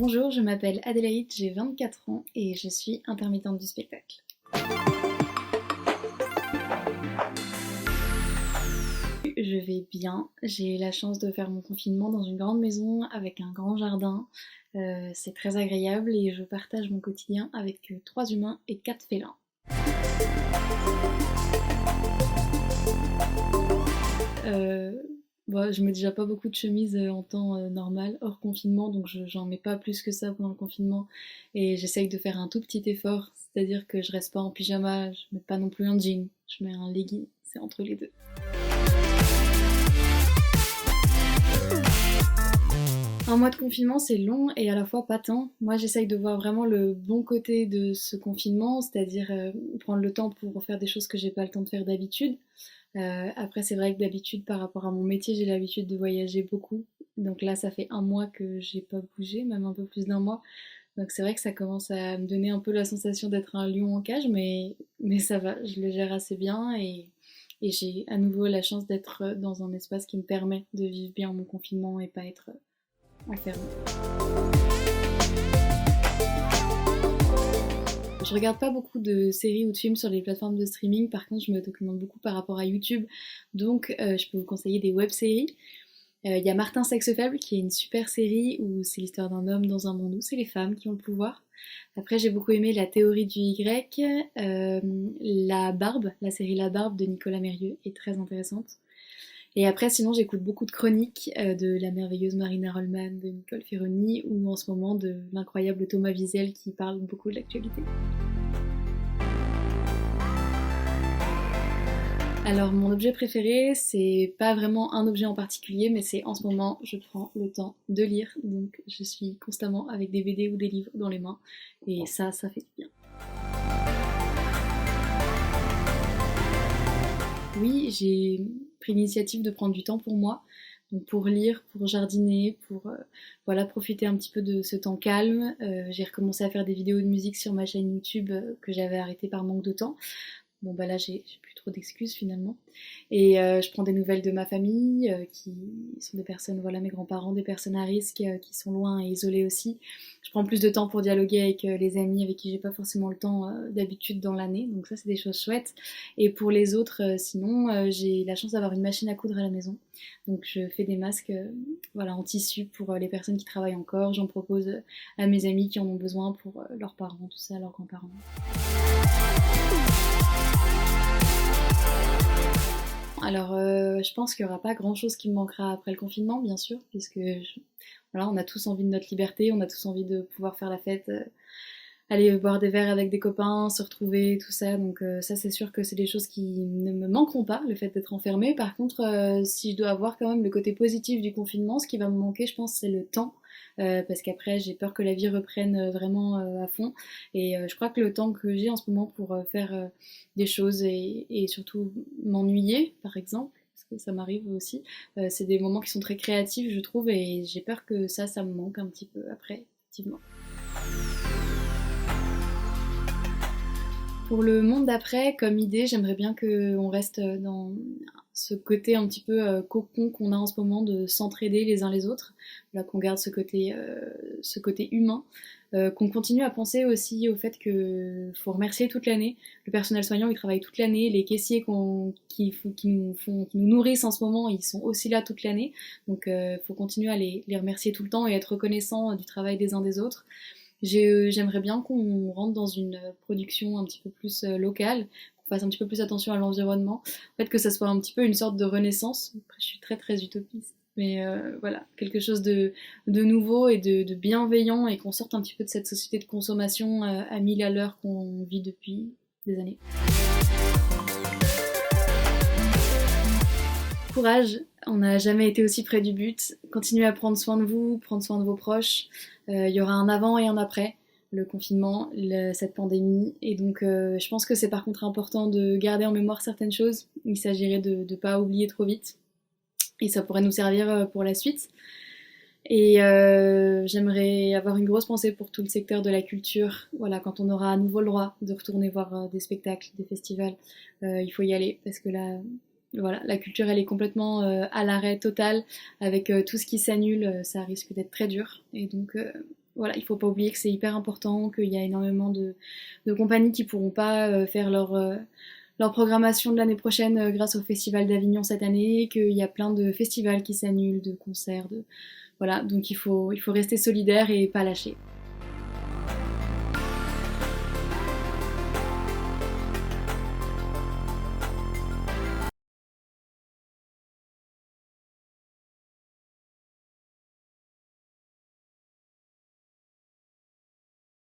Bonjour, je m'appelle Adélaïde, j'ai 24 ans et je suis intermittente du spectacle. Je vais bien, j'ai la chance de faire mon confinement dans une grande maison avec un grand jardin. C'est très agréable et je partage mon quotidien avec 3 humains et 4 félins. Euh, je mets déjà pas beaucoup de chemises en temps normal, hors confinement, donc j'en mets pas plus que ça pendant le confinement. Et j'essaye de faire un tout petit effort, c'est-à-dire que je reste pas en pyjama, je mets pas non plus un jean, je mets un legging, c'est entre les deux. Un mois de confinement, c'est long et à la fois pas tant. Moi, j'essaye de voir vraiment le bon côté de ce confinement, c'est-à-dire prendre le temps pour faire des choses que j'ai pas le temps de faire d'habitude. Après, c'est vrai que d'habitude, par rapport à mon métier, j'ai l'habitude de voyager beaucoup. Donc là, ça fait un mois que j'ai pas bougé, même un peu plus d'un mois. Donc c'est vrai que ça commence à me donner un peu la sensation d'être un lion en cage, mais ça va, je le gère assez bien et j'ai à nouveau la chance d'être dans un espace qui me permet de vivre bien mon confinement et pas être enfermée. Je regarde pas beaucoup de séries ou de films sur les plateformes de streaming, par contre je me documente beaucoup par rapport à YouTube, donc je peux vous conseiller des web-séries. Il y a Martin Sexe Faible qui est une super série où c'est l'histoire d'un homme dans un monde où c'est les femmes qui ont le pouvoir. Après j'ai beaucoup aimé La théorie du Y, La Barbe, la série La Barbe de Nicolas Mérieux est très intéressante. Et après, sinon, j'écoute beaucoup de chroniques de la merveilleuse Marina Rollman, de Nicole Ferroni, ou en ce moment de l'incroyable Thomas Wiesel qui parle beaucoup de l'actualité. Alors, mon objet préféré, c'est pas vraiment un objet en particulier, mais c'est en ce moment, je prends le temps de lire, donc je suis constamment avec des BD ou des livres dans les mains, et ça fait du bien. Oui, j'ai pris l'initiative de prendre du temps pour moi, donc pour lire, pour jardiner, pour voilà, profiter un petit peu de ce temps calme. J'ai recommencé à faire des vidéos de musique sur ma chaîne YouTube que j'avais arrêtée par manque de temps. Bon bah là j'ai plus trop d'excuses finalement. Et je prends des nouvelles de ma famille qui sont des personnes, voilà mes grands-parents, des personnes à risque qui sont loin et isolées aussi. Je prends plus de temps pour dialoguer avec les amis avec qui j'ai pas forcément le temps d'habitude dans l'année, donc ça c'est des choses chouettes. Et pour les autres, sinon j'ai la chance d'avoir une machine à coudre à la maison, donc je fais des masques voilà, en tissu pour les personnes qui travaillent encore. J'en propose à mes amis qui en ont besoin pour leurs parents, tout ça, leurs grands-parents. Alors, je pense qu'il n'y aura pas grand-chose qui me manquera après le confinement, bien sûr, puisque voilà, on a tous envie de notre liberté, on a tous envie de pouvoir faire la fête, aller boire des verres avec des copains, se retrouver, tout ça. Donc ça, c'est sûr que c'est des choses qui ne me manqueront pas, le fait d'être enfermée. Par contre, si je dois avoir quand même le côté positif du confinement, ce qui va me manquer, je pense, c'est le temps. Parce qu'après j'ai peur que la vie reprenne vraiment à fond et je crois que le temps que j'ai en ce moment pour faire des choses et surtout m'ennuyer par exemple parce que ça m'arrive aussi, c'est des moments qui sont très créatifs je trouve et j'ai peur que ça me manque un petit peu après effectivement. Pour le monde d'après, comme idée, j'aimerais bien qu'on reste dans ce côté un petit peu cocon qu'on a en ce moment de s'entraider les uns les autres, voilà, qu'on garde ce côté humain, qu'on continue à penser aussi au fait qu'il faut remercier toute l'année. Le personnel soignant, il travaille toute l'année, les caissiers qui nous nourrissent en ce moment, ils sont aussi là toute l'année, donc il faut continuer à les remercier tout le temps et être reconnaissant du travail des uns des autres. J'aimerais bien qu'on rentre dans une production un petit peu plus locale, qu'on fasse un petit peu plus attention à l'environnement. En fait, que ça soit un petit peu une sorte de renaissance. Après, je suis très très utopiste. Mais voilà, quelque chose de nouveau et de bienveillant et qu'on sorte un petit peu de cette société de consommation à 1000 à l'heure qu'on vit depuis des années. Courage, on n'a jamais été aussi près du but. Continuez à prendre soin de vous, prendre soin de vos proches. Il y aura un avant et un après le confinement, cette pandémie. Et donc je pense que c'est par contre important de garder en mémoire certaines choses. Il s'agirait de ne pas oublier trop vite. Et ça pourrait nous servir pour la suite. Et j'aimerais avoir une grosse pensée pour tout le secteur de la culture. Voilà, quand on aura à nouveau le droit de retourner voir des spectacles, des festivals, il faut y aller parce que là, voilà, la culture elle est complètement à l'arrêt total avec tout ce qui s'annule, ça risque d'être très dur. Et donc voilà, il faut pas oublier que c'est hyper important, qu'il y a énormément de compagnies qui pourront pas faire leur programmation de l'année prochaine grâce au Festival d'Avignon cette année, qu'il y a plein de festivals qui s'annulent, de concerts, voilà, donc il faut rester solidaire et pas lâcher.